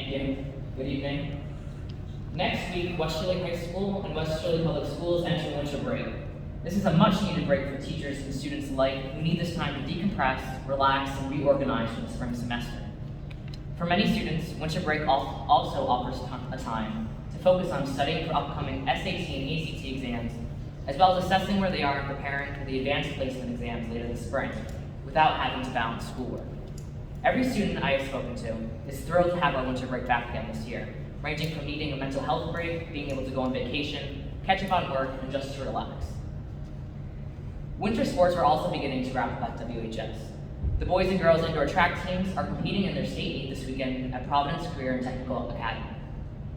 Thank you. Good evening. Next week, West Shirley High School and West Shirley Public Schools enter winter break. This is a much-needed break for teachers and students alike who need this time to decompress, relax, and reorganize for the spring semester. For many students, winter break also offers a time to focus on studying for upcoming SAT and ACT exams, as well as assessing where they are in preparing for the advanced placement exams later this spring, without having to balance schoolwork. Every student I have spoken to is thrilled to have our winter break back again this year, ranging from needing a mental health break, being able to go on vacation, catch up on work, and just to relax. Winter sports are also beginning to wrap up at WHS. The boys and girls indoor track teams are competing in their state meet this weekend at Providence Career and Technical Academy.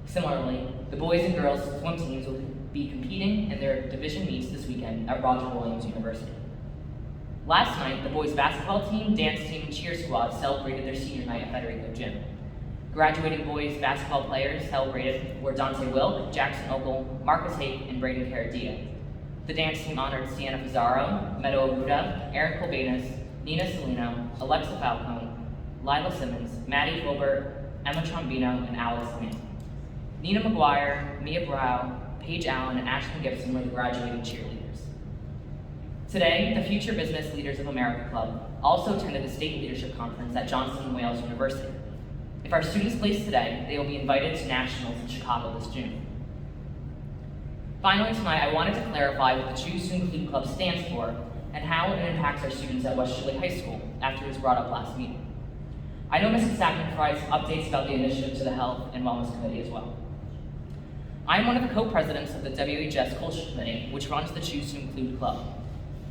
Similarly, the boys and girls swim teams will be competing in their division meets this weekend at Roger Williams University. Last night, the boys basketball team, dance team, and cheer squad celebrated their senior night at Federico Gym. Graduating boys basketball players celebrated were Dante Wilk, Jackson Ogle, Marcus Hake, and Braden Caradia. The dance team honored Sienna Pizarro, Meadow Aruda, Erin Colbanus, Nina Salino, Alexa Falcone, Lila Simmons, Maddie Filbert, Emma Trombino, and Alex Mann. Nina McGuire, Mia Brow, Paige Allen, and Ashton Gibson were the graduating cheerleaders. Today, the Future Business Leaders of America Club also attended the State Leadership Conference at Johnson & Wales University. If our students place today, they will be invited to nationals in Chicago this June. Finally, tonight, I wanted to clarify what the Choose to Include Club stands for and how it impacts our students at West Shirley High School after it was brought up last meeting. I know Mrs. Sackman provides updates about the initiative to the Health and Wellness Committee as well. I am one of the co-presidents of the WHS Culture Committee, which runs the Choose to Include Club.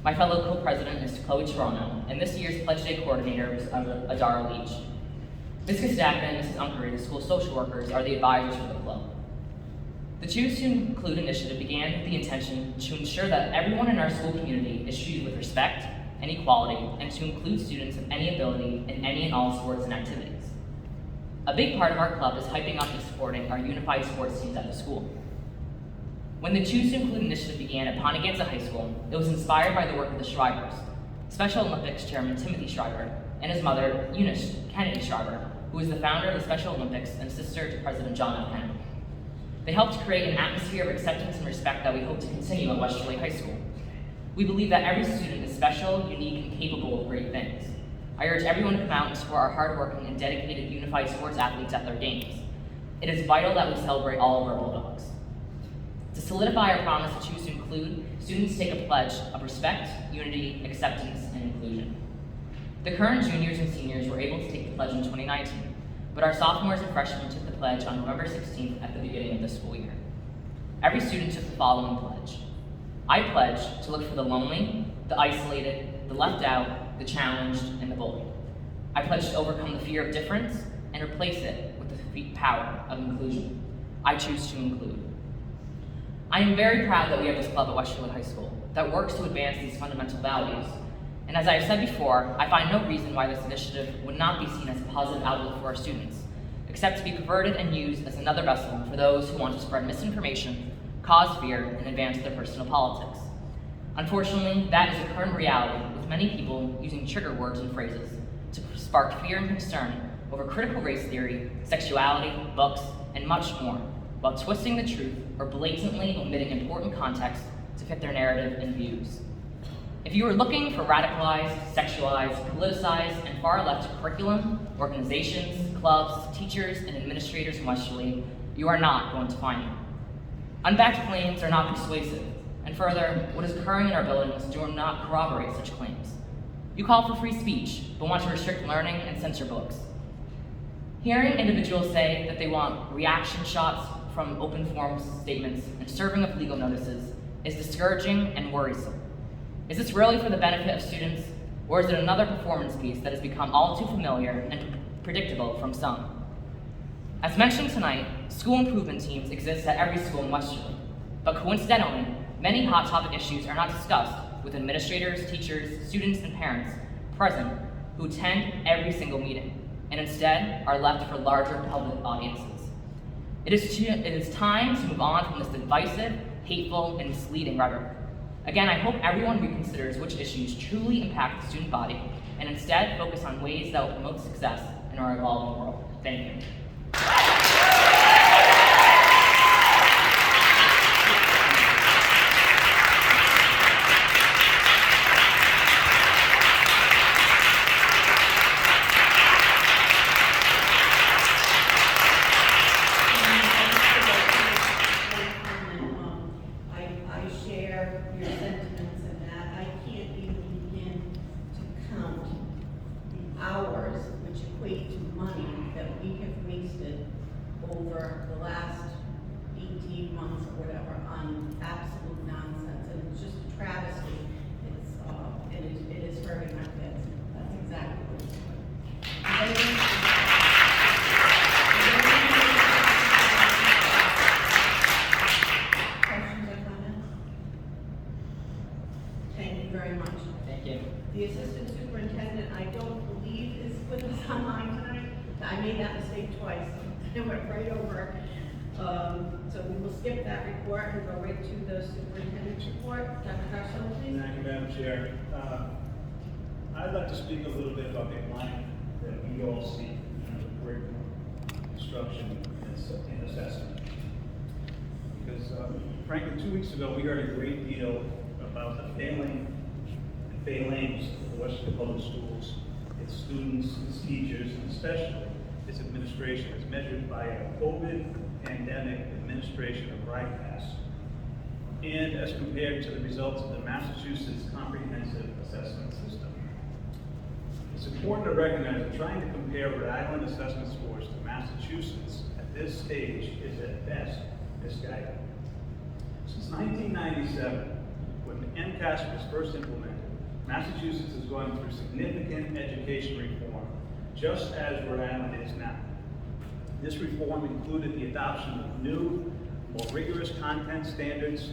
My fellow co-president is Chloe Toronto, and this year's Pledge Day coordinator is Adara Leach. Ms. Kostakna and Mrs. Unkery, the school social workers, are the advisors for the club. The Choose to Include initiative began with the intention to ensure that everyone in our school community is treated with respect and equality, and to include students of any ability in any and all sports and activities. A big part of our club is hyping up and supporting our unified sports teams at the school. When the Choose to Include initiative began at Ponteganza High School, it was inspired by the work of the Shrivers, Special Olympics Chairman Timothy Shriver, and his mother, Eunice Kennedy Shriver, who is the founder of the Special Olympics and sister to President John F. Kennedy. They helped create an atmosphere of acceptance and respect that we hope to continue at West Shirley High School. We believe that every student is special, unique, and capable of great things. I urge everyone to come out and support our hardworking and dedicated unified sports athletes at their games. It is vital that we celebrate all of our Bulldogs. To solidify our promise to Choose to Include, students take a pledge of respect, unity, acceptance, and inclusion. The current juniors and seniors were able to take the pledge in 2019, but our sophomores and freshmen took the pledge on November 16th at the beginning of the school year. Every student took the following pledge. I pledge to look for the lonely, the isolated, the left out, the challenged, and the bullied. I pledge to overcome the fear of difference and replace it with the power of inclusion. I choose to include. I am very proud that we have this club at West Shirley High School that works to advance these fundamental values. And as I have said before, I find no reason why this initiative would not be seen as a positive outlook for our students, except to be perverted and used as another vessel for those who want to spread misinformation, cause fear, and advance their personal politics. Unfortunately, that is a current reality, with many people using trigger words and phrases to spark fear and concern over critical race theory, sexuality, books, and much more, while twisting the truth or blatantly omitting important context to fit their narrative and views. If you are looking for radicalized, sexualized, politicized, and far-left curriculum, organizations, clubs, teachers, and administrators in West Shirley, you are not going to find them. Unbacked claims are not persuasive, and further, what is occurring in our buildings do not corroborate such claims. You call for free speech, but want to restrict learning and censor books. Hearing individuals say that they want reaction shots from open forum statements and serving of legal notices is discouraging and worrisome. Is this really for the benefit of students, or is it another performance piece that has become all too familiar and predictable from some? As mentioned tonight, school improvement teams exist at every school in West Shirley, but coincidentally, many hot topic issues are not discussed with administrators, teachers, students, and parents present who attend every single meeting, and instead are left for larger public audiences. It is time to move on from this divisive, hateful, and misleading rhetoric. Again, I hope everyone reconsiders which issues truly impact the student body, and instead focus on ways that will promote success in our evolving world. Thank you. over the last 18 months or whatever on absolute nonsense, and it's just a travesty. It is hurting our kids. That's exactly what it's doing. Questions or comments? Thank you very much. Thank you. The assistant superintendent, I don't believe is with us online tonight. I made that mistake twice. I went right over. So we will skip that report and go right to the superintendent's report. Dr. Garcon, please. Thank you, Madam Chair. I'd like to speak a little bit about the alignment that we all see in the curriculum, instruction, and assessment. Because frankly, 2 weeks ago, we heard a great deal about the failings of the Westchester Public Schools, its students, its teachers, and especially its administration, as measured by a COVID pandemic administration of RICAS, and as compared to the results of the Massachusetts Comprehensive Assessment System. It's important to recognize that trying to compare Rhode Island assessment scores to Massachusetts at this stage is at best misguided. Since 1997, when MCAS was first implemented, Massachusetts has gone through significant education reform, just as Rhode Island is now. This reform included the adoption of new, more rigorous content standards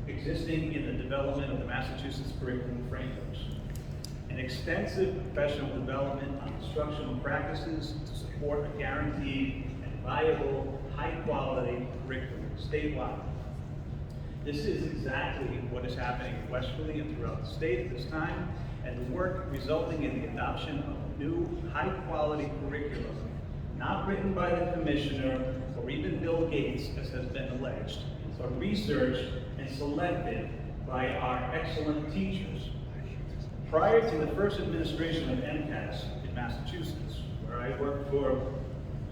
existing in the development of the Massachusetts curriculum frameworks, an extensive professional development on instructional practices to support a guaranteed and viable, high-quality curriculum statewide. This is exactly what is happening in Westchester and throughout the state at this time, and the work resulting in the adoption of a new, high-quality curriculum, not written by the commissioner or even Bill Gates, as has been alleged, but researched and selected by our excellent teachers. Prior to the first administration of MCAS in Massachusetts, where I worked for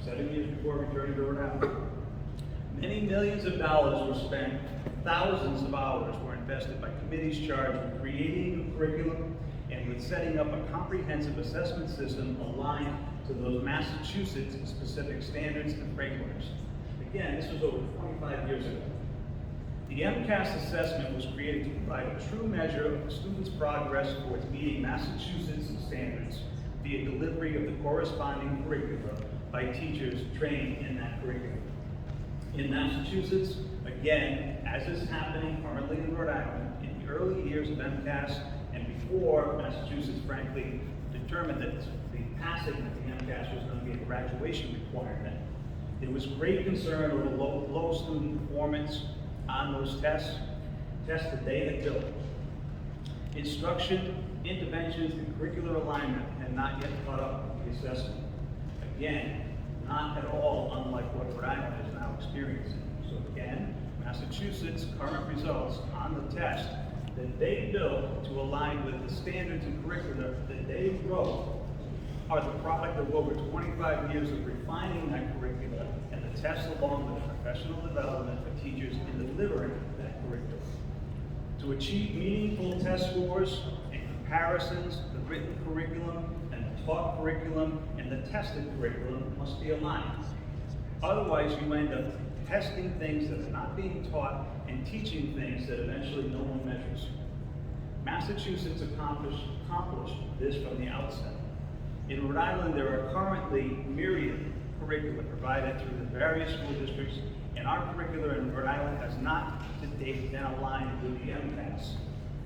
7 years before returning to Rhode Island, many millions of dollars were spent, thousands of hours were invested by committees charged with creating a curriculum and with setting up a comprehensive assessment system aligned to those Massachusetts-specific standards and frameworks. Again, this was over 25 years ago. The MCAS assessment was created to provide a true measure of the student's progress towards meeting Massachusetts standards via delivery of the corresponding curricula by teachers trained in that curriculum. In Massachusetts, again, as is happening currently in Rhode Island, in the early years of MCAS and before Massachusetts, frankly, determined that the passing of the MCAS was going to be a graduation requirement, there was great concern over low student performance on those tests that they had built. Instruction, interventions, and curricular alignment had not yet caught up with the assessment. Again, not at all unlike what Rhode Island is now experiencing. So again, Massachusetts' current results on the test that they built to align with the standards and curricula that they wrote are the product of over 25 years of refining that curricula and the tests along with professional development for teachers in delivering that curriculum. To achieve meaningful test scores and comparisons, the written curriculum and the taught curriculum and the tested curriculum must be aligned. Otherwise, you end up testing things that are not being taught and teaching things that eventually no one measures. Massachusetts accomplished this from the outset. In Rhode Island, there are currently myriad curricula provided through the various school districts, and our curricula in Rhode Island has not to date been aligned with the MCAS.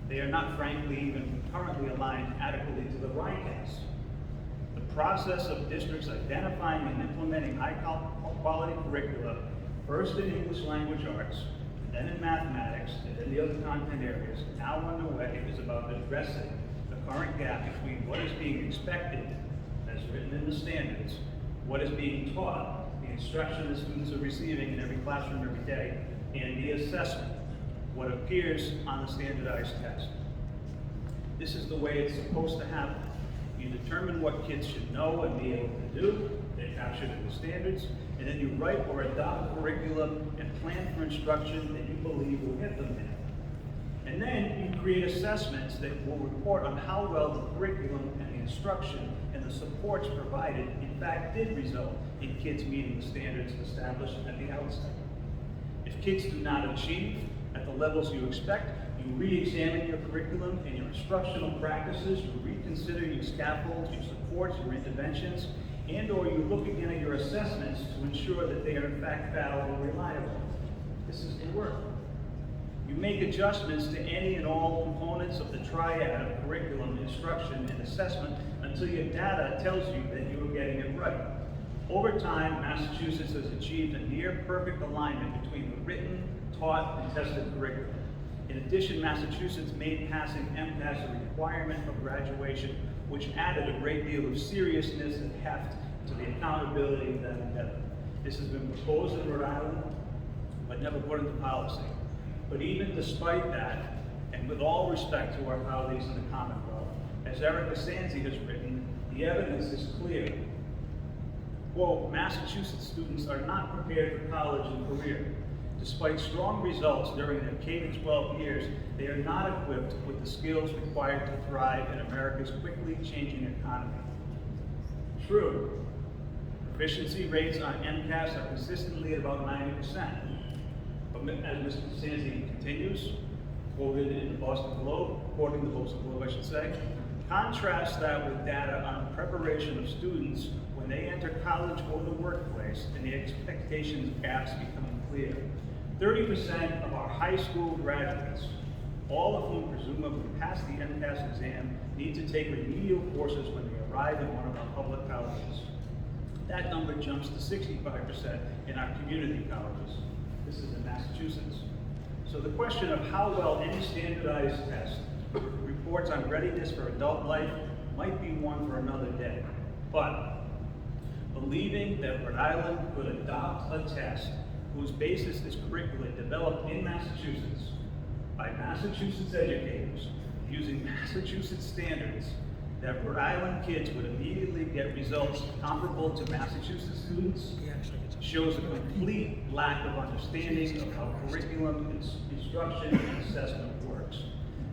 They are not, frankly, even currently aligned adequately to the RICAS. The process of districts identifying and implementing high-quality curricula, first in English language arts, then in mathematics, and then the other content areas, now underway, is about addressing the current gap between what is being expected, as written in the standards, what is being taught, the instruction the students are receiving in every classroom every day, and the assessment, what appears on the standardized test. This is the way it's supposed to happen. You determine what kids should know and be able to do, they're captured in the standards, and then you write or adopt a curriculum and plan for instruction that you believe will get them there. And then you create assessments that will report on how well the curriculum and the instruction and the supports provided in fact did result in kids meeting the standards established at the outset. If kids do not achieve at the levels you expect, you re-examine your curriculum and your instructional practices, you reconsider your scaffolds, your supports, your interventions, and/or you look again at your assessments to ensure that they are in fact valid and reliable. This is the work. You make adjustments to any and all components of the triad of curriculum, instruction, and assessment until your data tells you that you are getting it right. Over time, Massachusetts has achieved a near perfect alignment between the written, taught, and tested curriculum. In addition, Massachusetts made passing MCAS a requirement for graduation, which added a great deal of seriousness and heft to the accountability of that endeavor. This has been proposed in Rhode Island, but never put into policy. But even despite that, and with all respect to our colleagues in the Commonwealth, as Erica Sanzi has written, the evidence is clear. Quote, Massachusetts students are not prepared for college and career. Despite strong results during their K-12 years, they are not equipped with the skills required to thrive in America's quickly changing economy. True, proficiency rates on MCAS are consistently at about 90%. But as Mr. Sanzi continues, quoted in the Boston Globe, quoting the Boston Globe, I should say, contrast that with data on the preparation of students when they enter college or the workplace and the expectations gaps become clear. 30% of our high school graduates, all of whom presumably pass the MCAS exam, need to take remedial courses when they arrive in one of our public colleges. That number jumps to 65% in our community colleges. This is in Massachusetts. So the question of how well any standardized test reports on readiness for adult life might be one for another day. But believing that Rhode Island could adopt a test whose basis is curricula developed in Massachusetts by Massachusetts educators using Massachusetts standards, that Rhode Island kids would immediately get results comparable to Massachusetts students shows a complete lack of understanding of how curriculum, instruction, and assessment works,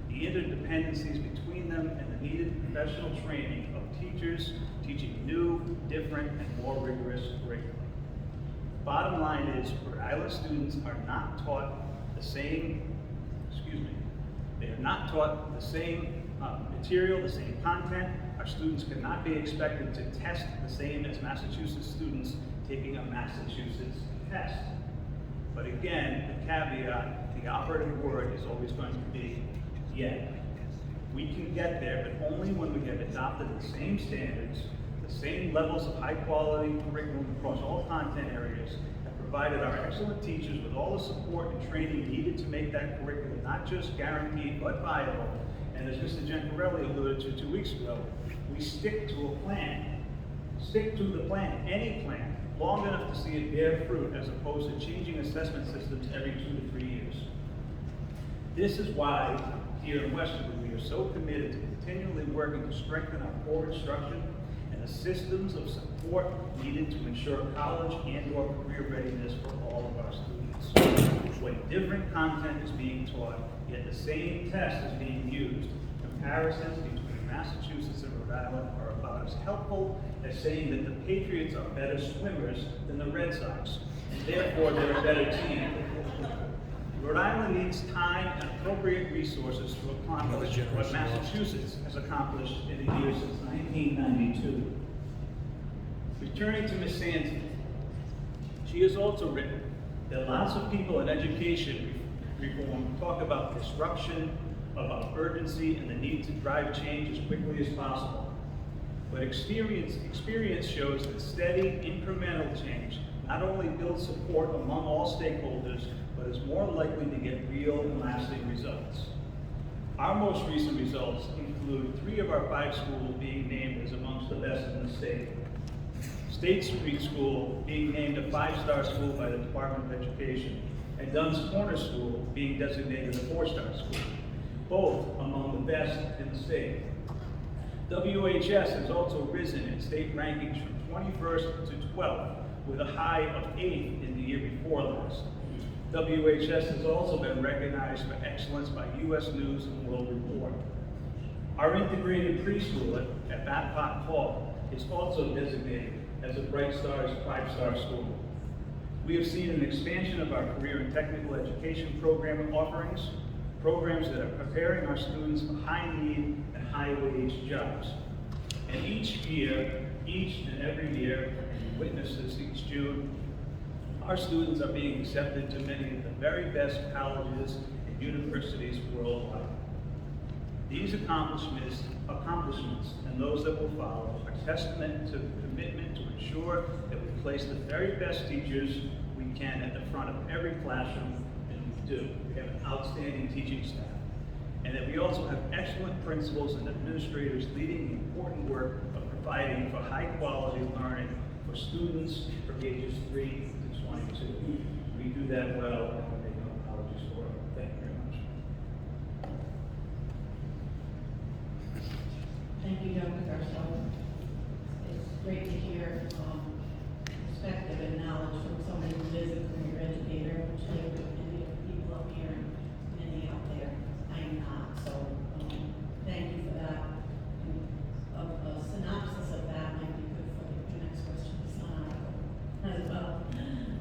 the interdependencies between them, and the needed professional training of teachers teaching new, different, and more rigorous curriculum. Bottom line is, Rhode Island students are not taught the same, they are not taught the same material, the same content. Our students cannot be expected to test the same as Massachusetts students taking a Massachusetts test. But again, the caveat, the operative word is always going to be yet. We can get there, but only when we have adopted the same standards, the same levels of high quality curriculum across all content areas, and provided our excellent teachers with all the support and training needed to make that curriculum not just guaranteed, but viable. And as Mr. Gencarelli alluded to 2 weeks ago, we stick to a plan. Stick to the plan, any plan, long enough to see it bear fruit as opposed to changing assessment systems every 2 to 3 years. This is why here in Westwood we are so committed to continually working to strengthen our core instruction and the systems of support needed to ensure college and/or career readiness for all of our students. When different content is being taught, yet the same test is being used, comparisons between Massachusetts and Rhode Island are about as helpful as saying that the Patriots are better swimmers than the Red Sox, and therefore they're a better team. Rhode Island needs time and appropriate resources to accomplish what Massachusetts has accomplished in the years since 1992. Returning to Ms. Sanzi, she has also written that lots of people in education reform talk about disruption, about urgency, and the need to drive change as quickly as possible. But experience shows that steady, incremental change not only builds support among all stakeholders, but is more likely to get real and lasting results. Our most recent results include 3 of our 5 schools being named as amongst the best in the state. State Street School being named a 5-star school by the Department of Education, and Dunn's Corner School being designated a 4-star school, both among the best in the state. WHS has also risen in state rankings from 21st to 12th, with a high of 8th in the year before last. WHS has also been recognized for excellence by U.S. News and World Report. Our integrated preschool at Babcock Hall is also designated as a Bright Stars 5-star school. We have seen an expansion of our career and technical education program offerings, programs that are preparing our students for high-need and high-wage jobs. And each and every year, and we witness this each June, our students are being accepted to many of the very best colleges and universities worldwide. These accomplishments and those that will follow are testament to the commitment to ensure that we place the very best teachers we can at the front of every classroom, and we do. We have an outstanding teaching staff. And that we also have excellent principals and administrators leading the important work of providing for high-quality learning for students from ages 3 to 22. We do that well, and we make no apologies for it. Thank you very much. Thank you, Dr. Garcelle. It's great to hear perspective and knowledge from somebody who is a career educator, which I know many of the people up here and many out there. I am not, so thank you for that. A synopsis of that might be good for the next question. It's not as well.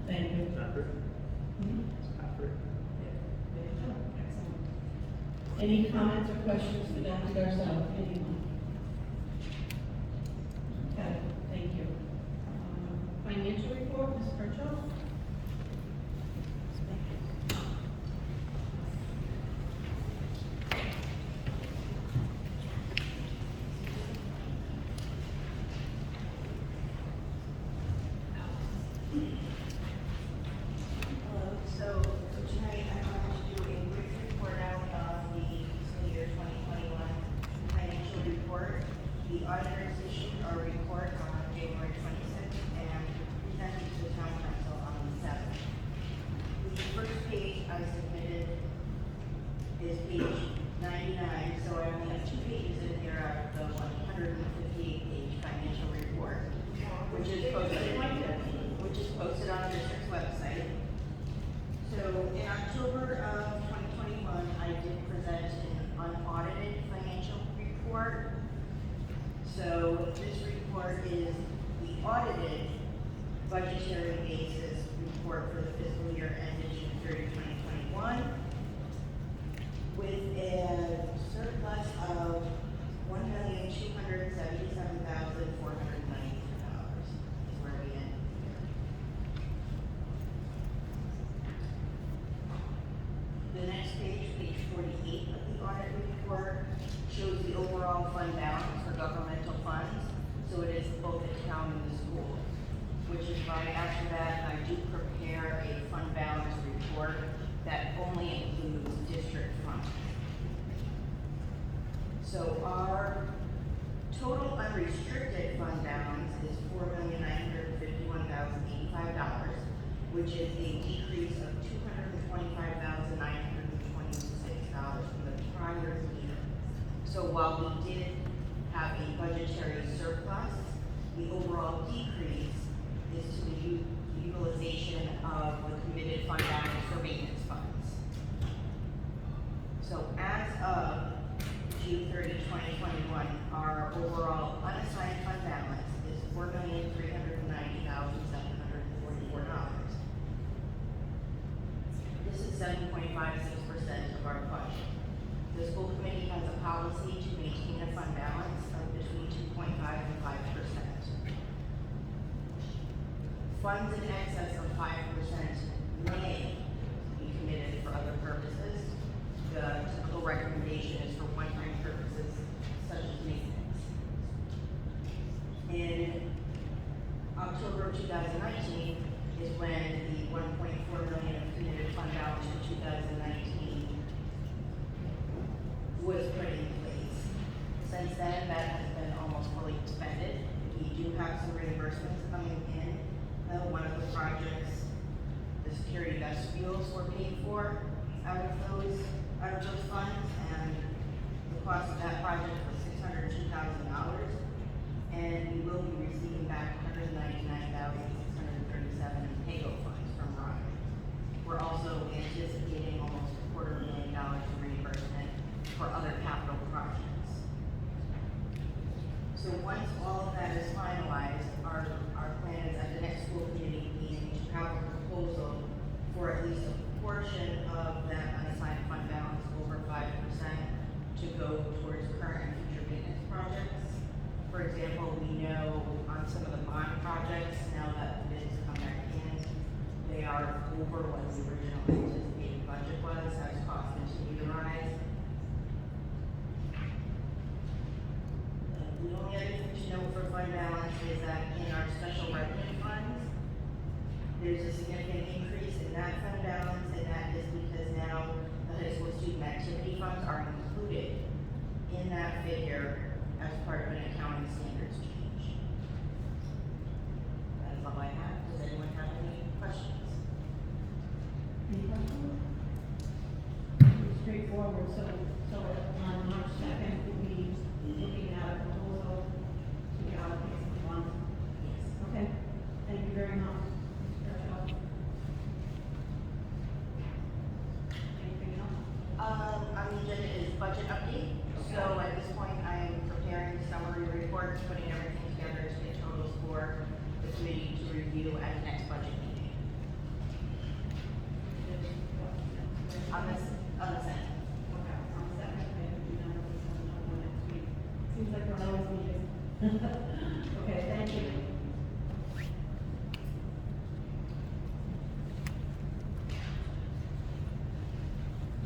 Thank you. It's not good. It's not good. There you go. Excellent. Any comments or questions for Dr. Garcelle? Anyone? Okay, thank you. Financial report, Ms. Kirchhoff? Hello, so tonight I wanted to do a quick report out on the fiscal year 2021 financial report. The auditors issued our report on January 26th and presented to the town council on the 7th. The first page I submitted is page 99, so I only have 2 pages in here out of the 158-page financial report, which is posted on the district's website. So in October of 2021, I did present an unaudited financial report. So this report is the audited budgetary basis report for the fiscal year ended June 30, 2021, with a surplus of $1,277,492 is where we end. The next page, page 48 of the audit report, shows the overall fund balance for governmental funds. So it is both the town and the school, which is why after that, I do prepare a fund balance report that only includes district funds. So our total unrestricted fund balance is $4,951,085, which is a decrease of $225,926 from the prior year. So while we did have a budgetary surplus, the overall decrease is to the utilization of the committed fund balance for maintenance funds. So as of June 30, 2021, our overall unassigned fund balance is $4,390,744. This is 7.56% of our budget. The school committee has a policy to maintain a fund balance of between 2.5 and 5%. Funds in excess of 5% may be committed for other purposes. The typical recommendation is for one-time purposes such as maintenance. In October of 2019 is when the $1.4 million of committed fund balance for 2019 was put in place. Since then, that has been almost fully expended. We do have some reimbursements coming in. One of the projects, the security vestibules were paid for out of those funds, and the cost of that project was $602,000. And we will be receiving back $199,637 in paygo funds from ROD. We're also anticipating almost $250,000 in reimbursement for other capital projects. So once all of that is finalized, our over what the original anticipated budget was as costs continue to rise. The only other thing to note for fund balance is that in our special revenue funds, there's a significant increase in that fund balance, and that is because now the high school student activity funds are included in that figure as part of an accounting standards change. That is all I have. Does anyone have any questions? Any questions? Straightforward, so on March 2nd, we'll be looking at a proposal to allocate some funds. Yes. Okay, thank you very much. Anything else? On the agenda is budget update. So at this point, I am preparing summary reports, putting everything together to get totals for the committee to review at the next budget meeting. On the second. Okay, on the second, maybe we know what's next week. Seems like we're always meeting. Okay, thank you.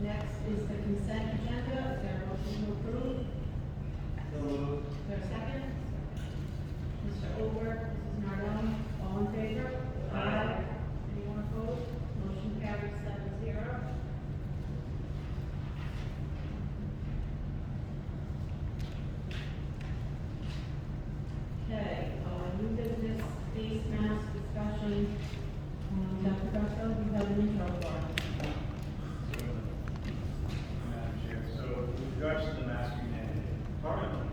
Next is the consent agenda. Is there a motion to approve? Is there a second? Mr. Olberg, Mrs. Nardone, all in favor? Aye. Anyone opposed? Motion carries 7-0. Okay, new business, face mask discussion. Dr. Gusto, you have an intro for us. Madam Chair, so with regards to the masking mandate, currently,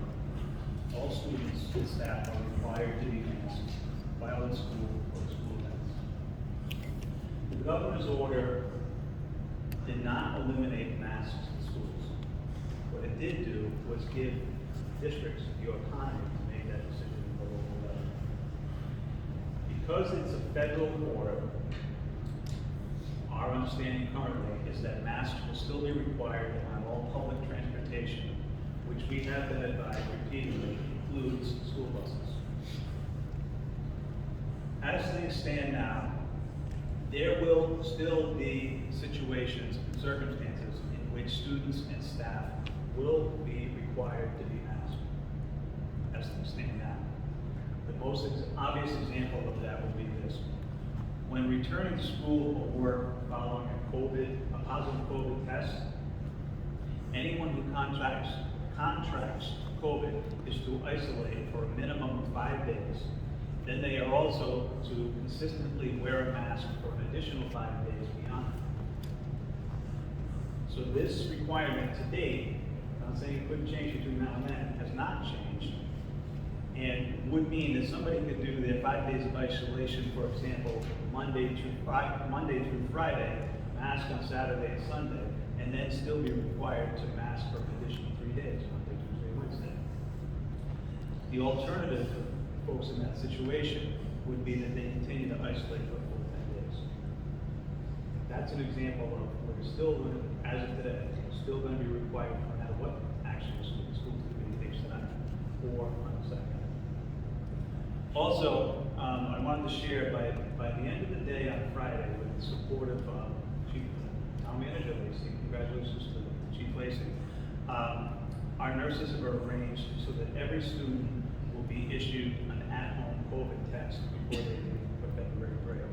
all students and staff are required to be masked while in school or school events. The governor's order did not eliminate masks in schools. What it did do was give districts the autonomy to make that decision at the local level. Because it's a federal order, our understanding currently is that masks will still be required on all public transportation, which we have been advised repeatedly includes school buses. As things stand now, there will still be situations and circumstances in which students and staff will be required to be masked, as things stand now. The most obvious example of that would be this. When returning to school or work following a positive COVID test, anyone who contracts COVID is to isolate for a minimum of 5 days. Then they are also to consistently wear a mask for an additional 5 days beyond that. So this requirement to date, I'm not saying it couldn't change between now and then, has not changed. And would mean that somebody could do their 5 days of isolation, for example, Monday through Friday, mask on Saturday and Sunday, and then still be required to mask for an additional 3 days, Monday, Tuesday, Wednesday. The alternative for folks in that situation would be that they continue to isolate for a full 10 days. That's an example of what is still, as of today, still going to be required no matter what action the school committee takes tonight or on the second. Also, I wanted to share by the end of the day on Friday, with the support of Chief Town Manager Lacey, congratulations to Chief Lacey, our nurses have arranged so that every student will be issued an at-home COVID test before they leave for February break.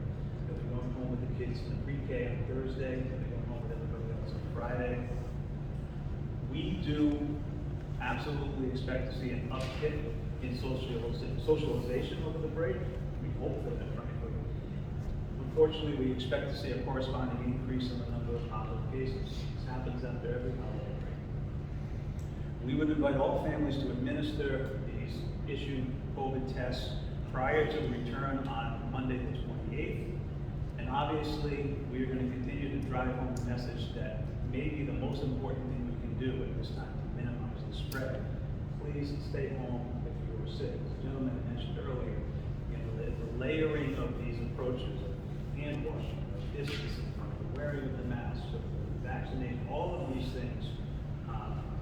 They'll be going home with the kids in the pre-K on Thursday, and they're going home with everybody else on Friday. We do absolutely expect to see an uptick in socialization over the break. We hope for that, frankly. Unfortunately, we expect to see a corresponding increase in the number of positive cases. This happens after every holiday break. We would invite all families to administer these issued COVID tests prior to return on Monday the 28th. And obviously, we are going to continue to drive home the message that maybe the most important thing we can do at this time to minimize the spread. Please stay home if you are sick. As the gentleman mentioned earlier, the layering of these approaches, of hand washing, of distancing, of the wearing of the mask, of the vaccination, all of these things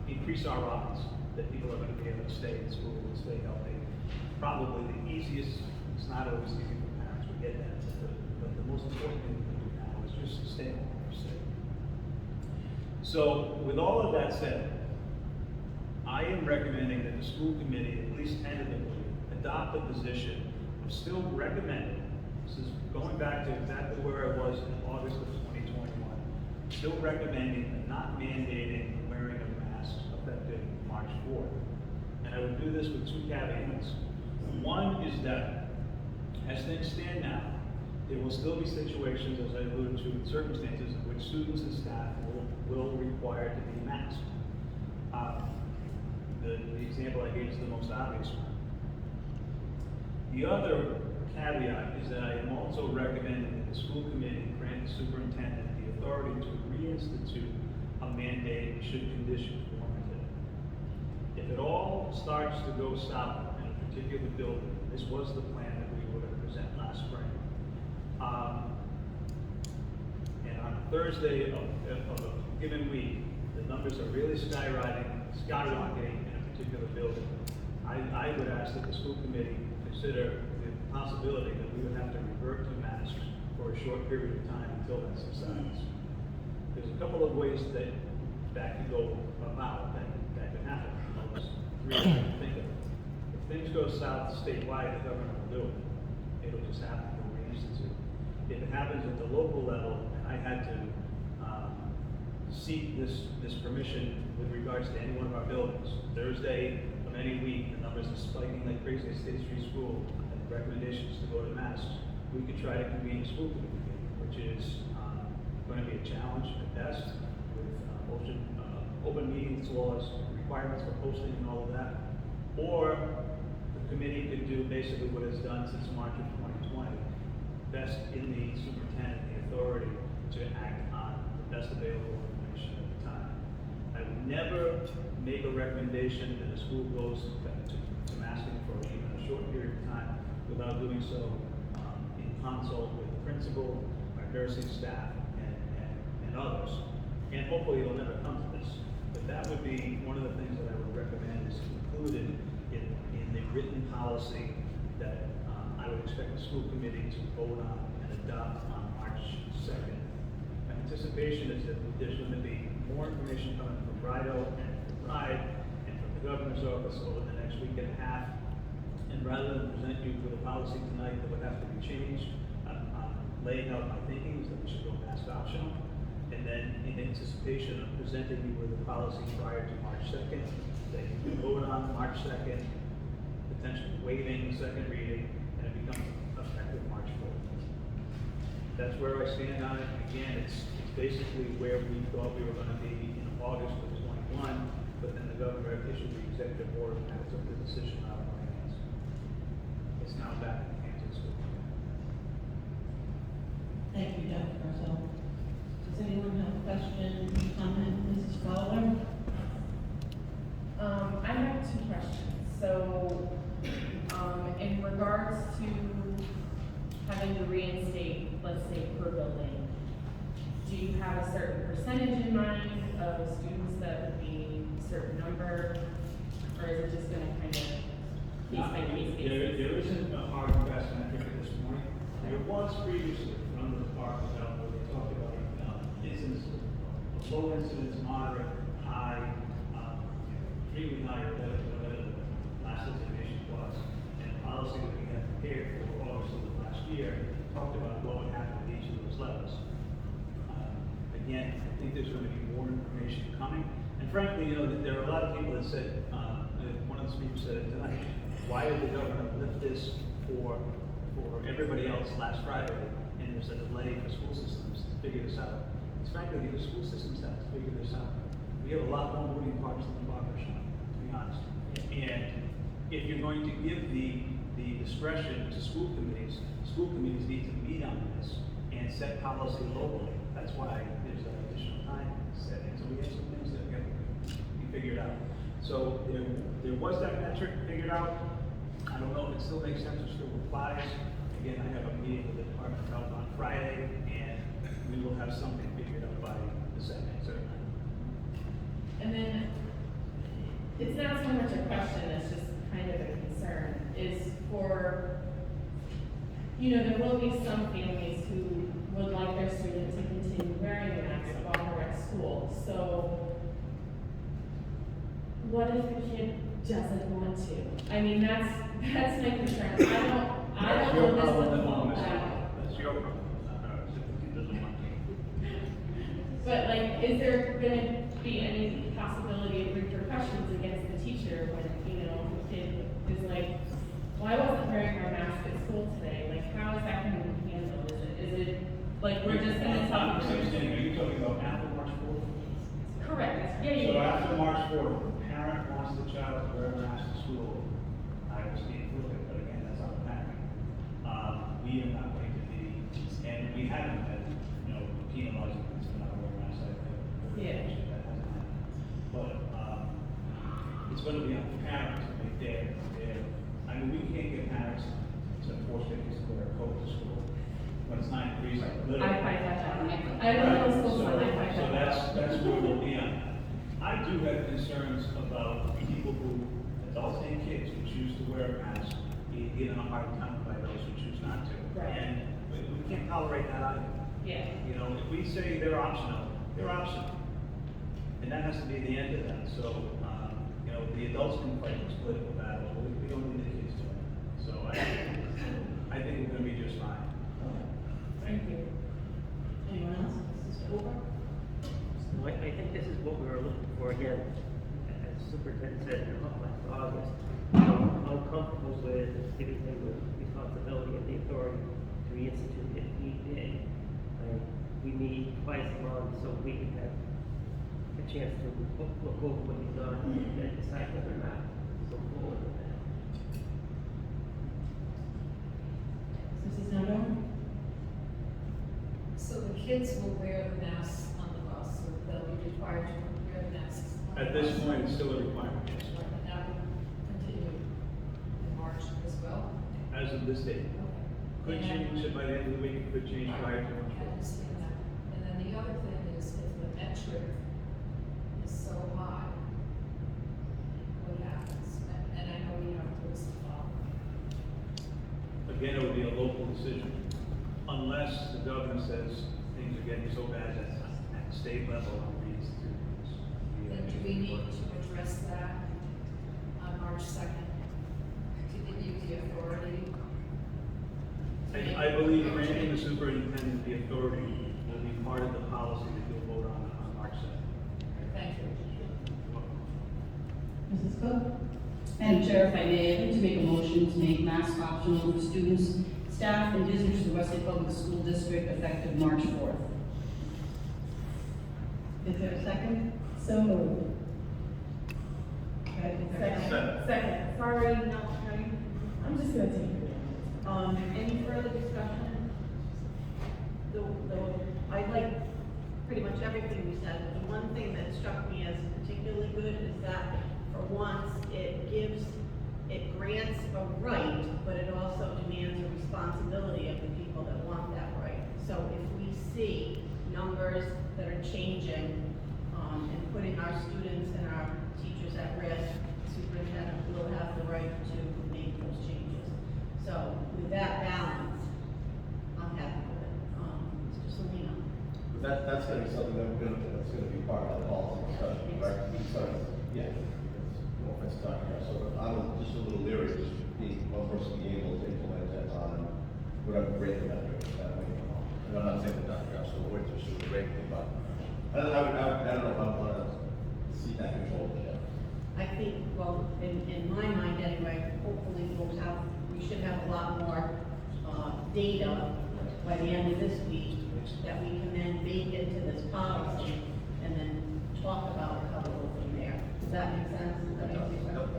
increase our odds that people are going to be able to stay in school and stay healthy. Probably the easiest, it's not always easy for parents, we get that, but the most important thing we can do now So with all of that said, I am recommending that the school committee, at least tentatively, adopt a position of still recommending, this is going back to exactly where I was in August of 2021, still recommending and not mandating the wearing of masks effective March 4th. And I would do this with two caveats. One is that, as things stand now, there will still be situations, as I alluded to, circumstances in which students and staff will require to be masked. The example I gave is the most obvious one. The other caveat is that I am also recommending that the school committee grant the superintendent the authority to reinstitute a mandate should conditions warrant it. If it all starts to go south in a particular building, this was the plan that we were going to present last spring. And on Thursday of a given week, the numbers are really skyrocketing in a particular building. I would ask that the school committee consider the possibility that we would have to revert to masks for a short period of time until that subsides. There's a couple of ways that could go about, that could happen. There's three I can think of. If things go south statewide, the governor will do it. It'll just happen to reinstitute. If it happens at the local level, and I had to seek this permission with regards to any one of our buildings. Thursday of any week, the numbers are spiking like crazy at State Street School, and the recommendations to go to masks. We could try to convene a school committee meeting, which is going to be a challenge at best, with open meetings laws, requirements for posting and all of that. Or the committee could do basically what it's done since March of 2020, best in the superintendent the authority to act on the best available information at the time. I would never make a recommendation that a school goes to masking for even a short period of time without doing so in consult with the principal, our nursing staff, and others. And hopefully it'll never come to this. But that would be one of the things that I would recommend is included in the written policy that I would expect the school committee to vote on and adopt on March 2nd. My anticipation is that there's going to be more information coming from RIDO and from RIDE and from the governor's office over the next week and a half. And rather than present you with a policy tonight that would have to be changed, laying out my thinking is that we should go mask optional. And then in anticipation of presenting you with a policy prior to March 2nd, that you can vote on March 2nd, potentially waiving the second reading, and it becomes effective March 4th. That's where I stand on it. Again, it's basically where we thought we were going to be in August of 21, but then the governor issued the executive order and took the decision out of my hands. It's now back in the hands of the school committee. Thank you, Dr. Garzel. Does anyone have a question, comment, Mrs. Fowler? I have two questions. So, in regards to having to reinstate, let's say, per building, do you have a certain percentage in mind of students that would be a certain number? Or is it just gonna kind of case by case basis? There isn't a hard and fast metric at this point. There was previously from the department where they talked about incidents of low incidence, moderate, high, extremely high, or whatever the last designation was. And the policy that we had prepared for August of last year talked about what would happen at each of those levels. Again, I think there's going to be more information coming. And frankly, there are a lot of people that said, one of the speakers said tonight, why did the governor lift this for everybody else last Friday? And there's a delay for school systems to figure this out. It's frankly because school systems have to figure this out. We have a lot more moving parts than the barber shop, to be honest. And if you're going to give the discretion to school committees need to meet on this and set policy locally. That's why there's that additional time setting. So we have some things that have to be figured out. So there was that metric figured out. I don't know if it still makes sense or still applies. Again, I have a meeting with the Department of Health on Friday, and we will have something figured out by the second, certainly. And then, it's not so much a question, it's just kind of a concern, is for, you know, there will be some families who would like their student to continue wearing a mask while they're at school. So what if the kid doesn't want to? I mean, that's my concern. I don't know this would fall back. That's your problem. If he doesn't want to. But like, is there gonna be any possibility of repercussions against the teacher when, you know, the kid is like, well, I wasn't wearing my mask at school today, like, how is that gonna be handled? Is it, like, we're just gonna tell I'm them? understanding, are you talking about after March 4th? Correct, yeah, So yeah. after March 4th, if a parent wants the child to wear a mask to school, I understand fully, but again, that's on the parent. We are not going to be, and we haven't been, you know, penalizing kids for not wearing masks. Yeah. That hasn't happened. But, it's gonna be on the parents to make their, I mean, we can't get parents to force their kids to wear a coat to school when it's 9 degrees, like literally. I fight that out. I don't know school, so I fight So that out. that's where we'll be on. I do have concerns about people who, adults and kids, who choose to wear a mask, being given a hard time by those who choose not to. Right. And we can't tolerate that either. Yeah. You know, if we say they're optional, they're optional. And that has to be the end of that. So, you know, the adults can fight this political battle, but we don't need the kids to. So I think we're gonna be just fine. Thank you. Anyone else? Mr. Hoover? Well, I think this is what we were looking for again, as Superintendent said, in last August. I'm comfortable with giving them the responsibility and the authority to reinstitute if need be. We meet twice a month, so we can have a chance to look over what you've done and decide whether or not to go forward with that. Mrs. Noto? So the kids will wear the masks on the bus, or they'll be required to wear the masks on the At this bus? point, it's still a requirement, yes. Right, and that will continue in March as well? As of this date. Okay. Could And- change it by the end of the week, could change prior to I March 4th. understand that. And then the other thing is, if the metric is so high, what happens? And I know we have rules to follow. Again, it would be a local decision, unless the governor says things are getting so bad that at the state level, it needs to. Then do we need to address that on March 2nd? To give you the authority? I believe granting the superintendent the authority will be part of the policy that you'll vote on March 2nd. Thank you. Mrs. Cook? Madam Chair, if I may, I'd like to make a motion to make mask optional for students, staff, and visitors to the Westlake Public School District effective March 4th. Is there a second? So moved. Okay, is there a Second, sorry, no, sorry. I'm just gonna take it. Any further discussion? I like pretty much everything we said. The one thing that struck me as particularly good is that for once, it grants a right, but it also demands a responsibility of the people that want that right. So if we see numbers that are changing, and putting our students and our teachers at risk, the superintendent will have the right to make those changes. So with that balance, I'm happy with it. Mr. Salino? But that's gonna be something that's gonna be part of that policy discussion, right? Because, yeah, no offense, Dr. Gass, so I'm just a little leery, just being one person being able to implement that on whatever rate the metric is that way. And I'm not saying that Dr. Gass will wait to shoot the rate, but I don't know if I'm gonna see that control yet. I think, well, in my mind anyway, hopefully we should have a lot more, data by the end of this week that we can then bake into this policy and then talk about how to go from there. Does that make sense? Does that make sense?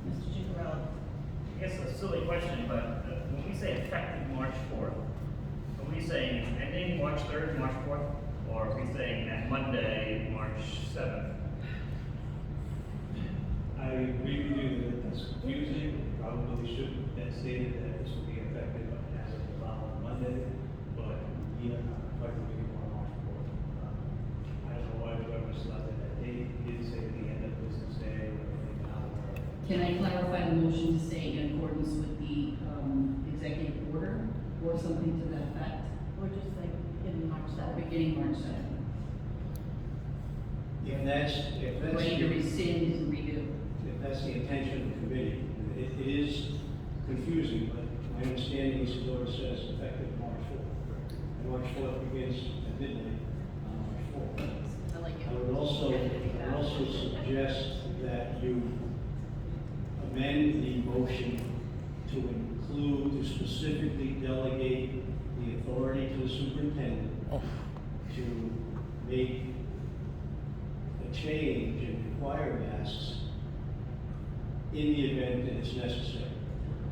Mr. Chicarelli? I guess it's a silly question, but when we say effective March 4th, are we saying ending March 3rd, March 4th? Or are we saying that Monday, March 7th? I agree with you that that's confusing, we probably should have stated that this will be effective as of the following Monday, but we are not quite moving on March 4th. I don't know why the governor selected that date, he did say at the end of business day, or anything now, or. Can I clarify the motion to say in accordance with the executive order? or something to that effect, Or just like in March or 7th. beginning March 7th. If that's, Ready to rescind and redo. if that's the intention of the committee, it is confusing, but my understanding is the order says effective March 4th. And March 4th begins at midnight on March 4th. I like I would also suggest that you amend the motion to include, to specifically delegate the authority to the superintendent to make a change and require masks in the event that it's necessary.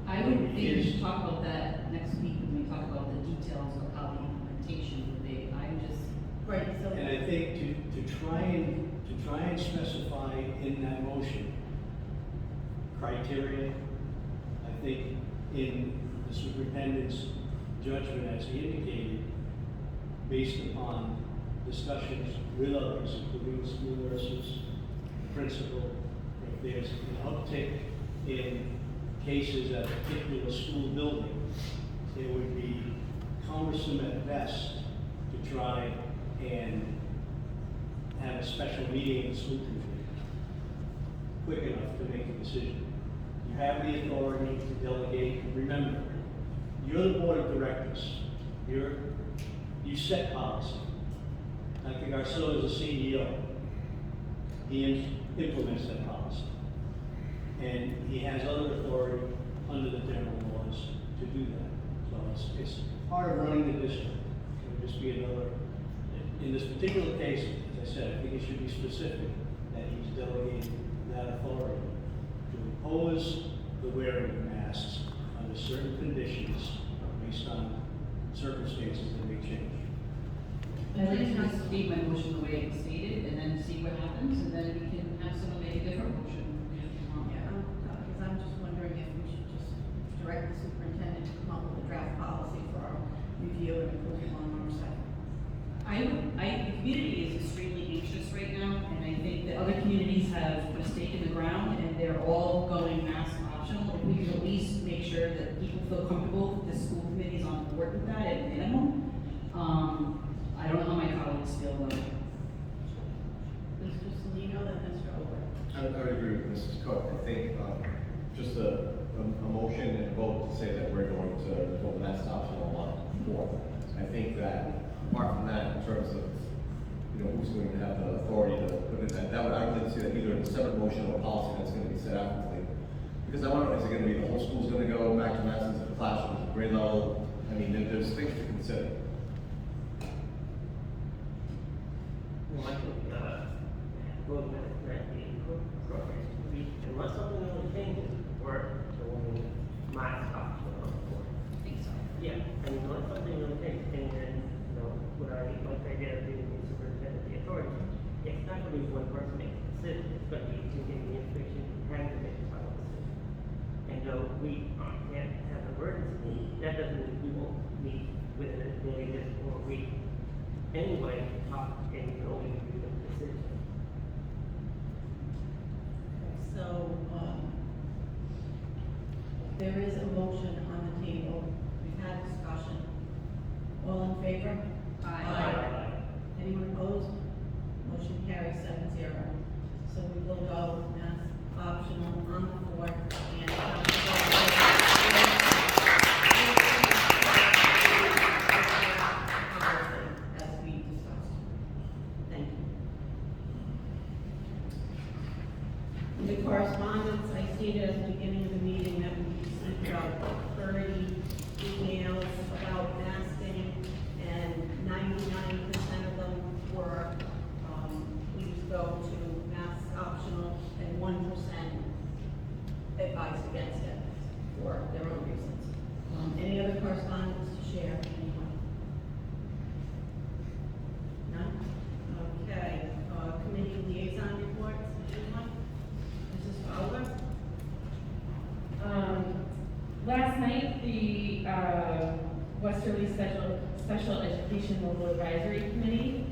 I would think we should talk about that next week when we talk about the details of how the implementation will be. I'm just, Right, so. And I think to try and specify in that motion criteria, I think in the superintendent's judgment, as he indicated, based upon discussions with others, including the school nurses, principal, if there's an uptick in cases at a particular school building, it would be cumbersome at best to try and have a special meeting in the school committee quick enough to make a decision. You have the authority to delegate. Remember, you're the board of directors. You set policy. Dr. Garceau is the CEO. He implements that policy. And he has other authority under the general laws to do that. So it's part of running the district. It would just be another, in this particular case, as I said, I think it should be specific that he's delegating that authority to impose the wearing of masks under certain conditions based on circumstances that may change. I'd like to just state my motion the way it's stated, and then see what happens, and then we can have someone make a different motion. Yeah, because I'm just wondering if we should just direct the superintendent to come up with a draft policy for our review and approval on March 2nd. The community is extremely anxious right now, and I think that other communities have put a stake in the ground, and they're all going mask optional. If we could at least make sure that people feel comfortable that the school committee is on board with that at minimum. I don't know how my colleagues feel about it. Mr. Salino, then Mr. Over. I would agree with Mrs. Cook. I think, just a motion and a vote to say that we're going to go mask optional on the 4th. I think that, apart from that, in terms of, who's going to have the authority to put it, that would, I would see that either in a separate motion or policy that's going to be set out completely. Because I wonder, is it going to be the whole school's going to go back to masks into the classrooms, grade level? I mean, there's things to consider. Well, I think, going back to that, the program, unless something really changes, we're going mask optional on the board. I think so. Yeah, I mean, unless something really changes, and then, would I like the idea of giving the superintendent the authority? It's not gonna be one person making the decision, it's gonna be to give the information and to make the final decision. And though we can't have an emergency, that doesn't mean we won't meet within a day, this or a week. Anyway, talk and only do the decision. So, there is a motion on the table. We've had discussion. All in favor? Aye. Anyone opposed? Motion carries 7-0. So we will go mask optional on the 4th and. As we discussed. Thank you. In the correspondence, I stated at the beginning of the meeting that we received about 30 emails about masking, and 99% of them were, please go to mask optional, and 1% advised against it for their own reasons. Any other correspondence to share, anyone? None? Okay, committee liaison reports, anyone? Mrs. Fowler? Last night, the Westerly Special Education Local Advisory Committee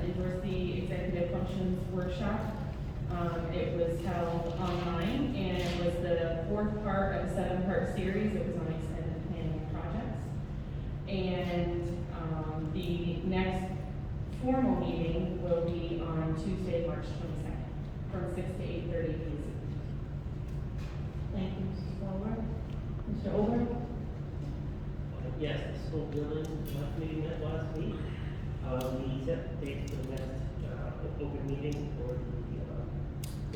endorsed the Executive Functions Workshop. It was held online and was the 4th part of a 7-part series. It was on extended planning projects. And, the next formal meeting will be on Tuesday, March 22nd, from 6 to 8:30 p.m. Thank you, Mrs. Fowler. Mr. Olber? Yes, the school building meeting met last week. We set dates for the next, open meeting for the,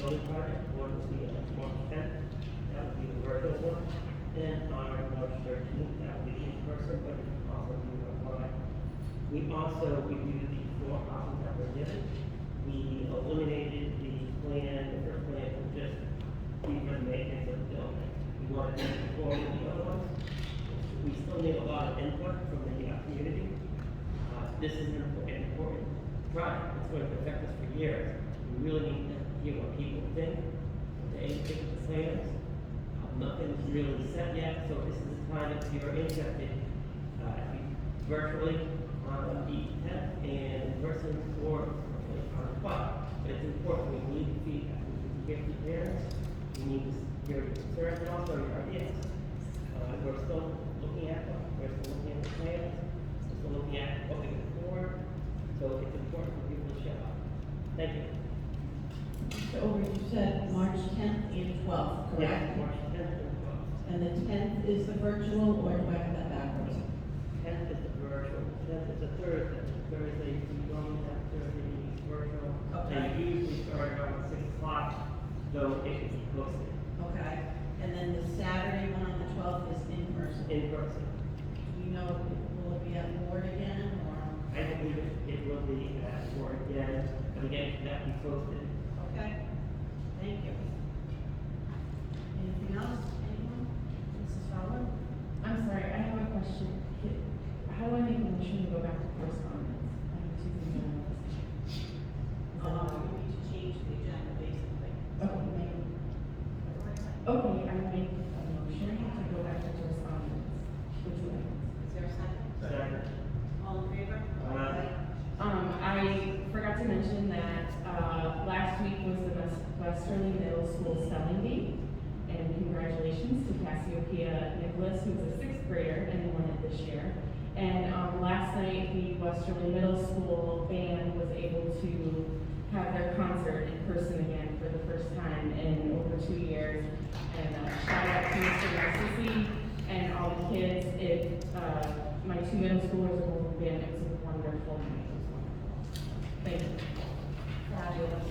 building project. One will be on March 10th, that would be the virtual one. And on March 13th, that will be in person, but it can also be online. We also reviewed the 4 options that were given. We eliminated the plan, the first plan was just the maintenance of the building. We wanted to conform with the other ones. We still need a lot of input from the community. This is an important project. It's going to affect us for years. We really need to hear what people think, what they think of the plans. Nothing's really set yet, so this is the time if you're interested, virtually on the 10th and in person or on the 12th. But it's important, we need feedback. We need to hear from parents, we need to hear your concerns and also your ideas. We're still looking at them, we're still looking at the plans, we're still looking at what we can afford, so it's important for people to show up. Thank you. Mr. Olber, you said March 10th and 12th, correct? Yeah, March 10th and 12th. And the 10th is the virtual, or do I have that backwards? 10th is the virtual, 10th is the Thursday. Thursday, we normally have Thursday meetings virtual. Okay. They usually start around 6 o'clock, though it can be posted Okay. And then the Saturday one on the 12th is in person. in person. Do you know, will it be at board again, or? I believe it will be at work again, but again, that be posted. Okay, thank you. Anything else, anyone? Mrs. Fowler? I'm sorry, I have a question. How do I make a motion to go back to correspondence? I have 2 things on my list. We need to change the agenda, basically. Okay, I will make a motion to go back to correspondence. Which way? Is there a second? Second. All in favor? I forgot to mention that, last week was the Westerly Middle School Spelling Bee. And congratulations to Cassiopeia Nicholas, who's a 6th grader and won it this year. And, last night, the Westerly Middle School band was able to have their concert in person again for the first time in over 2 years. And, shout out to Mr. Narcissi and all the kids. My 2 middle schoolers are both in band. It was a wonderful night. It was wonderful. Thank you. Fabulous.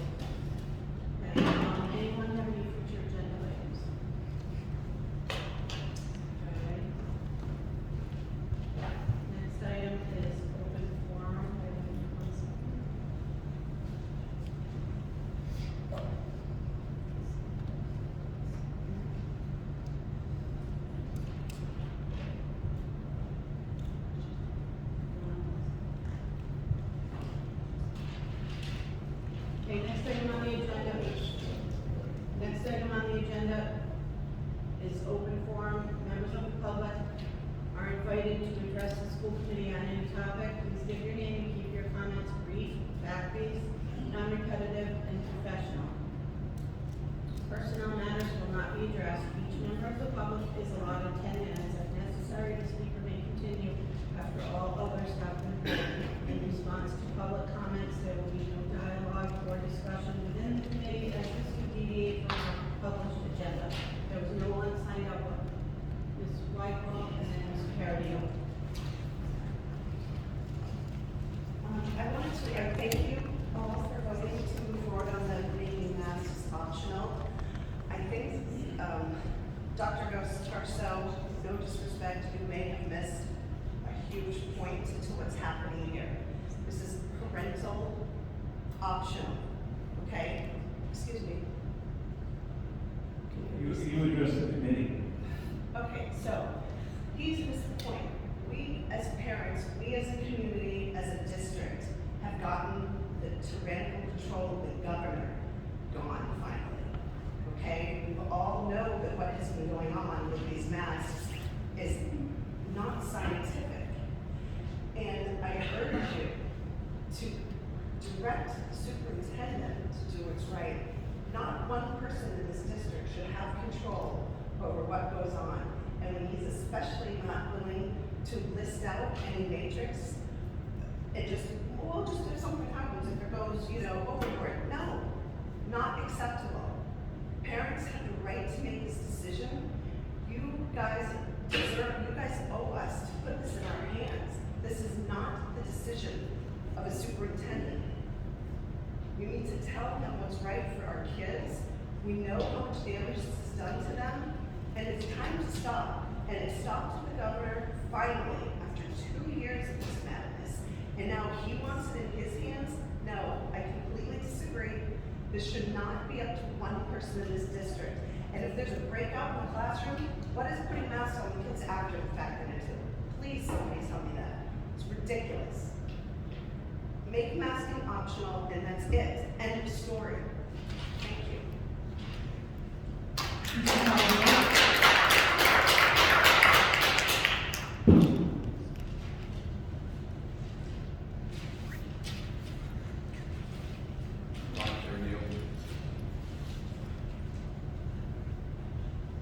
Okay, anyone have any future agenda items? Okay. Next item is open forum. Okay, next item on the agenda is open forum. Members of the public are invited to address the school committee on any topic. Please give your name and keep your comments brief, fact-based, non-repetitive, and professional. Personnel matters will not be addressed. Each member of the public is allotted 10 minutes. If necessary, the speaker may continue after all others have been heard. In response to public comments, there will be no dialogue or discussion within the committee as this would deviate from our published agenda. There was no one signed up. Ms. Whitehall and then Ms. Cardio. I wanted to thank you all for voting to move forward on the making masks optional. I think Dr. Garceau, no disrespect, you may have missed a huge point to what's happening here. This is parental optional, okay? Excuse me. You address the committee. Okay, so he's missed the point. We as parents, we as a community, as a district, have gotten the tyrannical control of the governor gone finally. Okay? We all know that what has been going on with these masks is not scientific. And I urge you to direct the superintendent to do what's right. Not one person in this district should have control over what goes on. And when he's especially not willing to list out any matrix and just, well, just if something happens, if it goes, overboard. No, not acceptable. Parents have the right to make this decision. You guys owe us to put this in our hands. This is not the decision of a superintendent. We need to tell them what's right for our kids. We know how much damage this has done to them, and it's time to stop. And it stopped with the governor, finally, after 2 years of this madness. And now he wants it in his hands? No, I completely disagree. This should not be up to one person in this district. And if there's a breakout in the classroom, what is putting masks on the kids after the fact gonna do? Please, somebody tell me that. It's ridiculous. Make masking optional, and that's it. End of story. Thank you.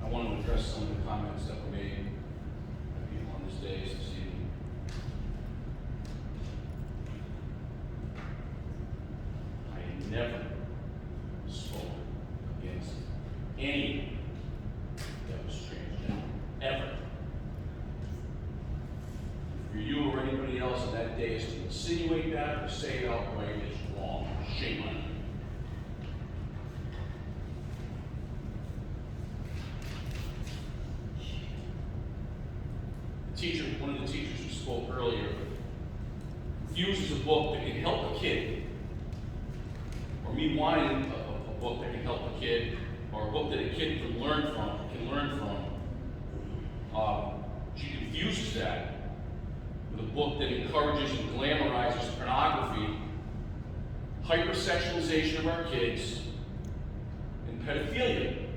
I want to address some of the comments that were made by people on this day this evening. I never spoke against any that was transgender, ever. For you or anybody else on that day is to insinuate that or say it outright is wrong. Shame on you. One of the teachers who spoke earlier, refuses a book that can help a kid, or me wanting a book that can help a kid, or a book that a kid can learn from. She confuses that with a book that encourages and glamorizes pornography, hypersexualization of our kids, and pedophilia,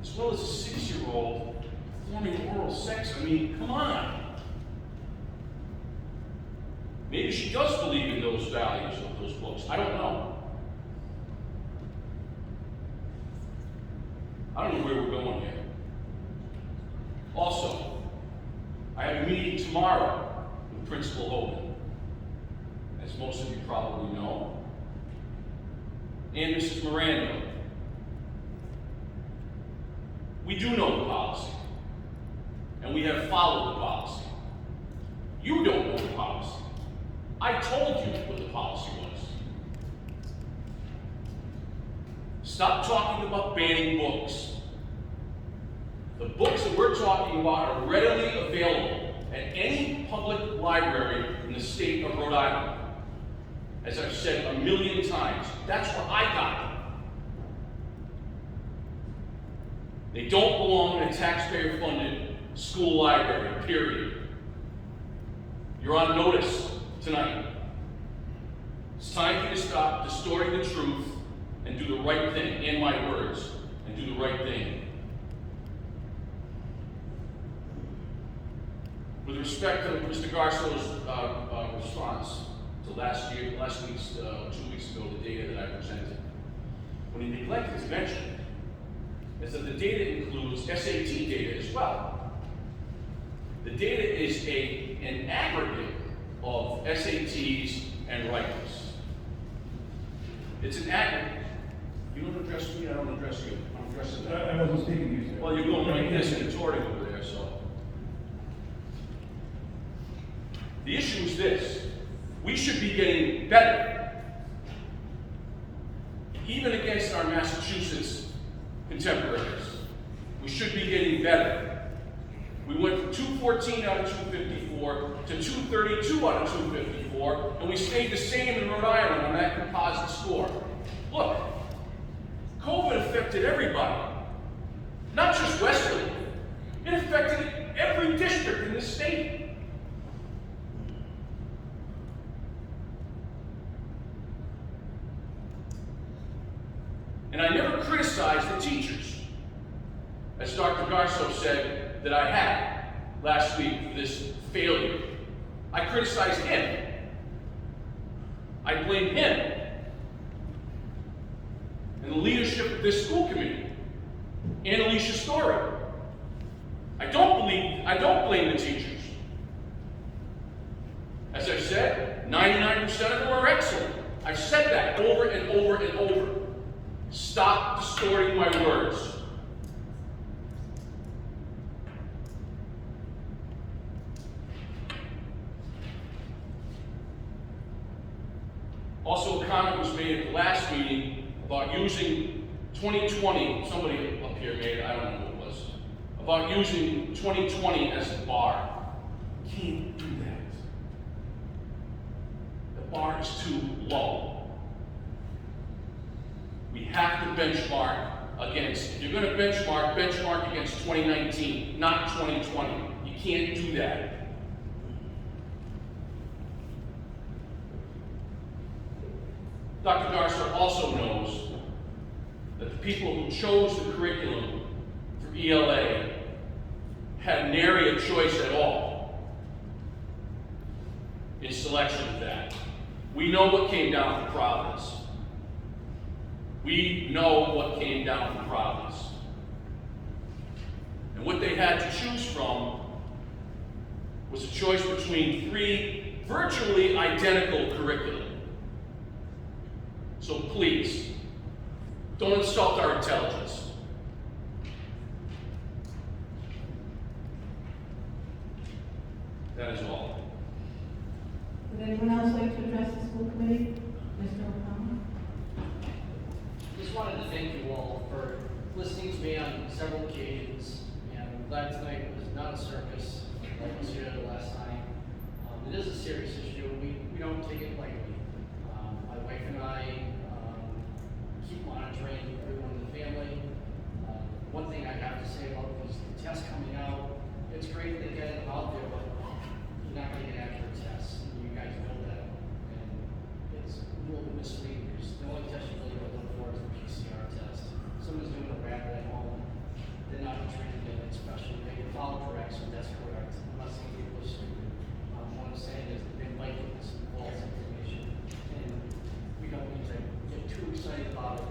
as well as a 6-year-old performing oral sex. I mean, come on. Maybe she does believe in those values of those books. I don't know. I don't know where we're going here. Also, I have a meeting tomorrow with Principal Hogan, as most of you probably know, and Mrs. Miranda. We do know the policy, and we have followed the policy. You don't know the policy. I told you what the policy was. Stop talking about banning books. The books that we're talking about are readily available at any public library in the state of Rhode Island. As I've said a million times, that's where I got them. They don't belong in a taxpayer-funded school library, period. You're on notice tonight. It's time for you to stop distorting the truth and do the right thing, in my words, and do the right thing. With respect to Mr. Garso's response to last week's, 2 weeks ago, the data that I presented, what he neglected to mention is that the data includes SAT data as well. The data is an aggregate of SATs and writers. It's an aggregate. You don't address me, I don't address you. I'm addressing that. I wasn't speaking to you, sir. Well, you're going like this and retorting over there, so. The issue is this. We should be getting better. Even against our Massachusetts contemporaries. We should be getting better. We went from 214 out of 254 to 232 out of 254, and we stayed the same in Rhode Island on that composite score. Look, COVID affected everybody, not just Westerly. It affected every district in this state. And I never criticized the teachers, as Dr. Garso said that I had last week for this failure. I criticized him. I blame him and the leadership of this school committee and Alicia Story. I don't blame the teachers. As I've said, 99% of them are excellent. I've said that over and over and over. Stop distorting my words. Also, a comment was made at the last meeting about using 2020, somebody up here made it, I don't know who it was, about using 2020 as a bar. Can't do that. The bar is too low. We have to benchmark against, if you're going to benchmark against 2019, not 2020. You can't do that. Dr. Garza also knows that the people who chose the curriculum for ELA had nary a choice at all in selection of that. We know what came down from Providence. We know what came down from Providence. And what they had to choose from was a choice between 3 virtually identical curricula. So please, don't insult our intelligence. That is all. Would anyone else like to address the school committee? Mr. O'Connor? Just wanted to thank you all for listening to me on several occasions, and I'm glad tonight was not a circus like was here last night. It is a serious issue. We don't take it lightly. My wife and I keep monitoring everyone in the family. One thing I have to say about these tests coming out, it's great they get it out there, but you're not going to get accurate tests. You guys know that. And it's a little bit misleading because the only test you really look for is the PCR test. Someone's doing a rapid at home, they're not trained in it, especially they can follow directions, that's correct. I'm not saying people are stupid. What I'm saying is they might get some false information. And we don't need to get too excited about it.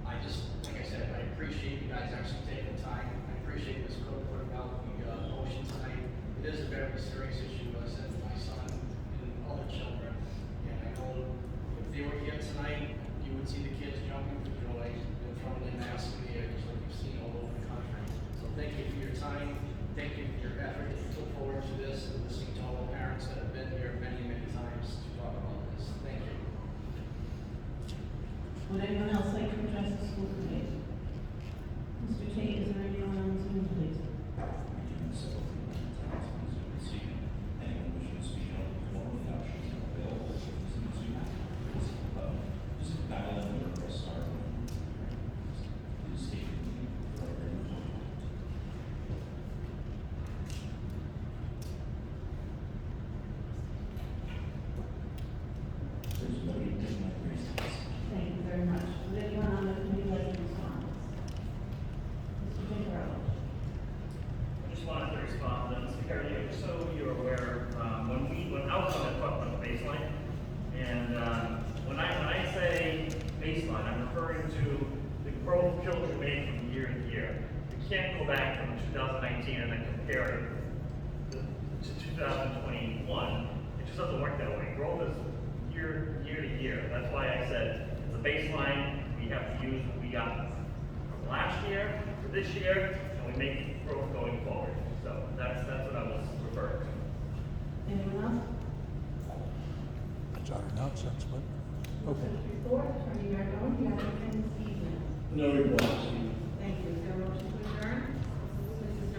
I just, like I said, I appreciate you guys actually taking the time. I appreciate Ms. Cook putting out the motion tonight. It is a very serious issue, I said to my son and other children. And I know if they were here tonight, you would see the kids jumping for joy and throwing their masks in the air, just like you've seen all over the country. So thank you for your time. Thank you for your effort that you took forward to this and listening to all the parents that have been here many, many times to talk about this. Thank you. Would anyone else like to address the school committee? Mr. Tate, is there anyone on Zoom, please? Thank you very much. Would anyone on the committee like to respond? Mr. Figueroa? I just wanted to respond to Mr. Carrier, just so you're aware, when I was on the talk about the baseline, and when I say baseline, I'm referring to the growth children made from year to year. You can't go back from 2019 and then compare it to 2021. It just doesn't work that way. Growth is year to year. That's why I said it's a baseline. We have to use what we got from last year for this year, and we make growth going forward. So that's what I was referring to. Anyone else? Sorry, no, that's what. Okay. Report, Attorney Marcone, you have anything this evening? No reports.